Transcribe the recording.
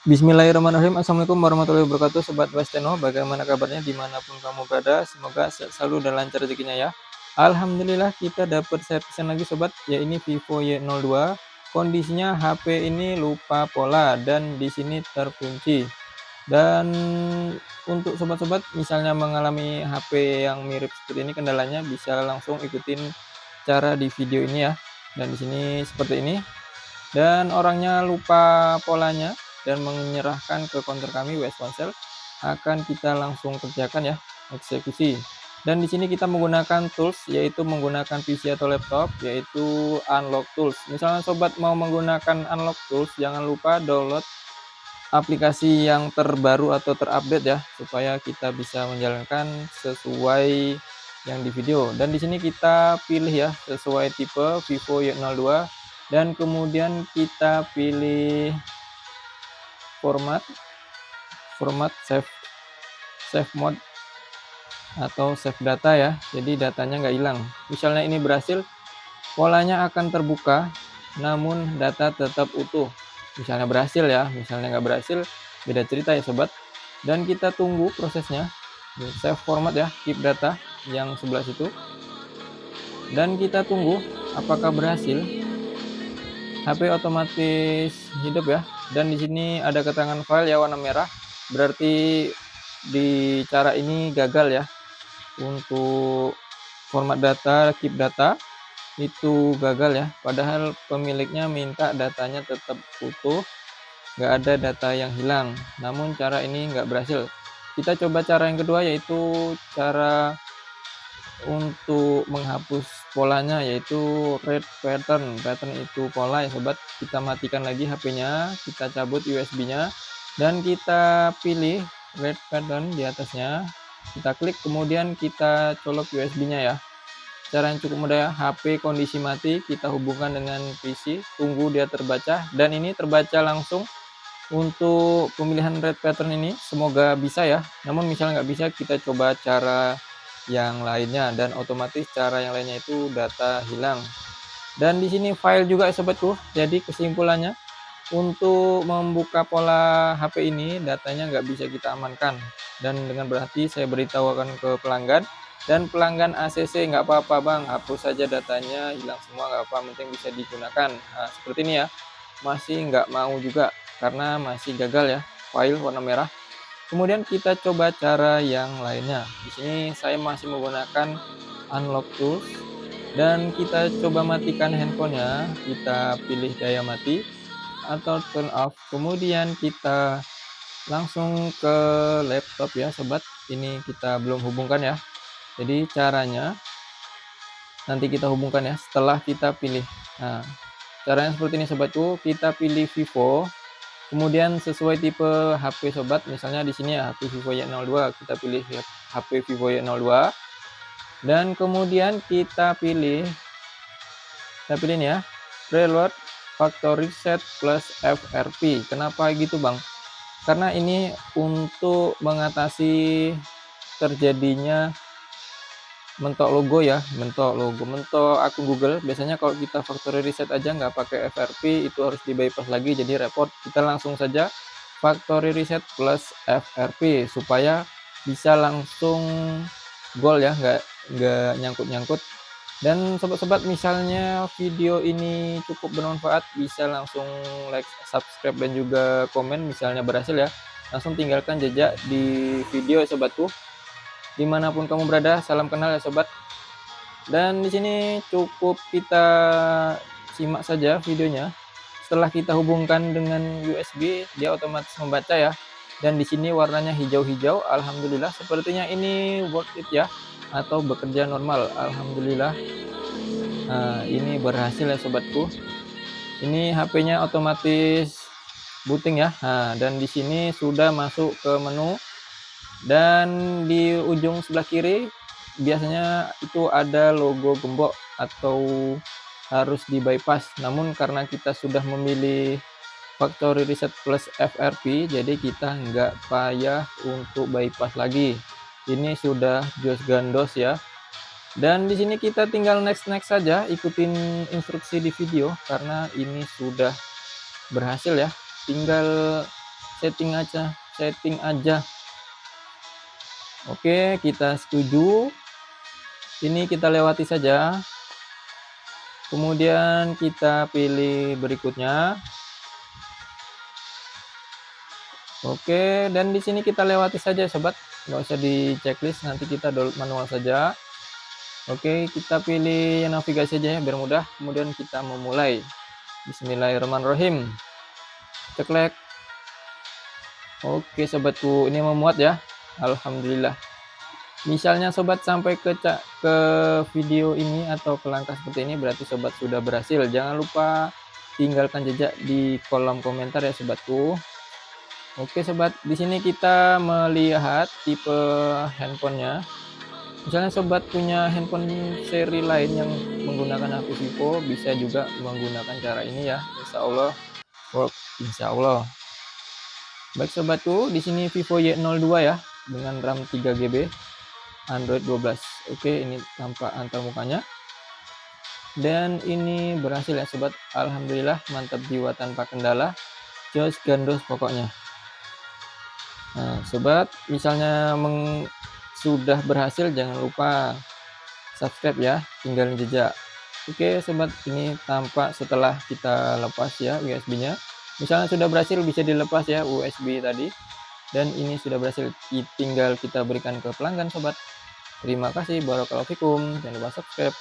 Bismillahirrahmanirrahim. Assalamualaikum warahmatullahi wabarakatuh. Sobat Westeno, bagaimana kabarnya dimanapun kamu berada? Semoga sehat selalu dan lancar rezekinya ya. Alhamdulillah kita dapat servisan lagi sobat, ya ini Vivo Y02. Kondisinya HP ini lupa pola dan di sini terkunci. Dan untuk sobat-sobat misalnya mengalami HP yang mirip seperti ini kendalanya, bisa langsung ikutin cara di video ini ya. Dan di sini seperti ini. Dan orangnya lupa polanya dan menyerahkan ke counter kami WS Ponsel, akan kita langsung kerjakan ya, eksekusi. Dan di sini kita menggunakan tools, yaitu menggunakan PC atau laptop, yaitu unlock tools. Misalnya sobat mau menggunakan unlock tools, jangan lupa download aplikasi yang terbaru atau terupdate ya, supaya kita bisa menjalankan sesuai yang di video. Dan di sini kita pilih ya sesuai tipe Vivo Y02 dan kemudian kita pilih format save mode atau save data ya, jadi datanya nggak hilang. Misalnya ini berhasil, polanya akan terbuka namun data tetap utuh. Misalnya berhasil ya, misalnya nggak berhasil beda cerita ya sobat. Dan kita tunggu prosesnya, save format ya, keep data yang sebelah situ, dan kita tunggu apakah berhasil. HP otomatis hidup ya, dan di sini ada keterangan file ya warna merah, berarti di cara ini gagal ya. Untuk format data, keep data itu gagal ya, padahal pemiliknya minta datanya tetap utuh, nggak ada data yang hilang, namun cara ini nggak berhasil. Kita coba cara yang kedua, yaitu cara untuk menghapus polanya, yaitu red pattern itu pola ya sobat. Kita matikan lagi HP-nya, kita cabut USB-nya, dan kita pilih red pattern di atasnya, kita klik, kemudian kita colok USB-nya ya. Cara yang cukup mudah ya, HP kondisi mati, kita hubungkan dengan PC, tunggu dia terbaca, dan ini terbaca langsung. Untuk pemilihan red pattern ini semoga bisa ya, namun misalnya nggak bisa, kita coba cara yang lainnya, dan otomatis cara yang lainnya itu data hilang. Dan di sini file juga ya sobatku. Jadi kesimpulannya, untuk membuka pola HP ini datanya nggak bisa kita amankan, dan dengan berhati saya beritahukan ke pelanggan, dan pelanggan ACC nggak apa-apa bang, hapus saja datanya, hilang semua nggak apa, penting bisa digunakan. Nah, seperti ini ya, masih nggak mau juga karena masih gagal ya, file warna merah. Kemudian kita coba cara yang lainnya. Di sini saya masih menggunakan unlock tools, dan kita coba matikan handphonenya, kita pilih daya mati atau turn off, kemudian kita langsung ke laptop ya sobat. Ini kita belum hubungkan ya, jadi caranya nanti kita hubungkan ya setelah kita pilih. Nah, caranya seperti ini sobatku, kita pilih Vivo, kemudian sesuai tipe HP sobat, misalnya di sini ya HP Vivo Y02, kita pilih HP Vivo Y02, dan kemudian kita pilih ini ya, preload factory reset plus FRP. Kenapa gitu bang? Karena ini untuk mengatasi terjadinya mentok logo ya, mentok akun Google. Biasanya kalau kita factory reset aja nggak pakai FRP, itu harus di bypass lagi, jadi repot. Kita langsung saja factory reset plus FRP supaya bisa langsung goal ya, nggak nyangkut-nyangkut. Dan sobat-sobat misalnya video ini cukup bermanfaat, bisa langsung like, subscribe, dan juga komen. Misalnya berhasil ya, langsung tinggalkan jejak di video ya sobatku. Dimanapun kamu berada, salam kenal ya sobat. Dan di sini cukup kita simak saja videonya. Setelah kita hubungkan dengan USB, dia otomatis membaca ya. Dan di sini warnanya hijau-hijau. Alhamdulillah, sepertinya ini worth it ya, atau bekerja normal. Alhamdulillah. Nah, ini berhasil ya sobatku. Ini HP-nya otomatis booting ya. Nah, dan di sini sudah masuk ke menu, dan di ujung sebelah kiri biasanya itu ada logo gembok atau harus di bypass. Namun karena kita sudah memilih factory reset plus FRP, jadi kita nggak payah untuk bypass lagi. Ini sudah jos gandos ya. Dan di sini kita tinggal next saja, ikutin instruksi di video karena ini sudah berhasil ya. Tinggal setting aja. Oke, kita setuju. Ini kita lewati saja. Kemudian kita pilih berikutnya. Oke, dan di sini kita lewati saja sobat, nggak usah di checklist, nanti kita download manual saja. Oke, kita pilih navigasi aja ya biar mudah. Kemudian kita memulai. Bismillahirrahmanirrahim. Ceklek. Oke sobatku, ini memuat ya. Alhamdulillah. Misalnya sobat sampai ke video ini atau ke langkah seperti ini, berarti sobat sudah berhasil. Jangan lupa tinggalkan jejak di kolom komentar ya sobatku. Oke sobat, di sini kita melihat tipe handphonenya. Misalnya sobat punya handphone seri lain yang menggunakan HP Vivo, bisa juga menggunakan cara ini ya. Insya Allah work, insya Allah. Baik sobatku, di sini Vivo Y02 ya, dengan RAM 3GB, Android 12. Oke, ini tampak antar mukanya. Dan ini berhasil ya sobat, alhamdulillah, mantap jiwa tanpa kendala. Jos gandos pokoknya. Nah sobat, misalnya sudah berhasil, jangan lupa subscribe ya, tinggalin jejak. Oke sobat, ini tampak setelah kita lepas ya USB-nya. Misalnya sudah berhasil, bisa dilepas ya USB tadi. Dan ini sudah berhasil, tinggal kita berikan ke pelanggan sobat. Terima kasih, barakallahu fikum. Jangan lupa subscribe.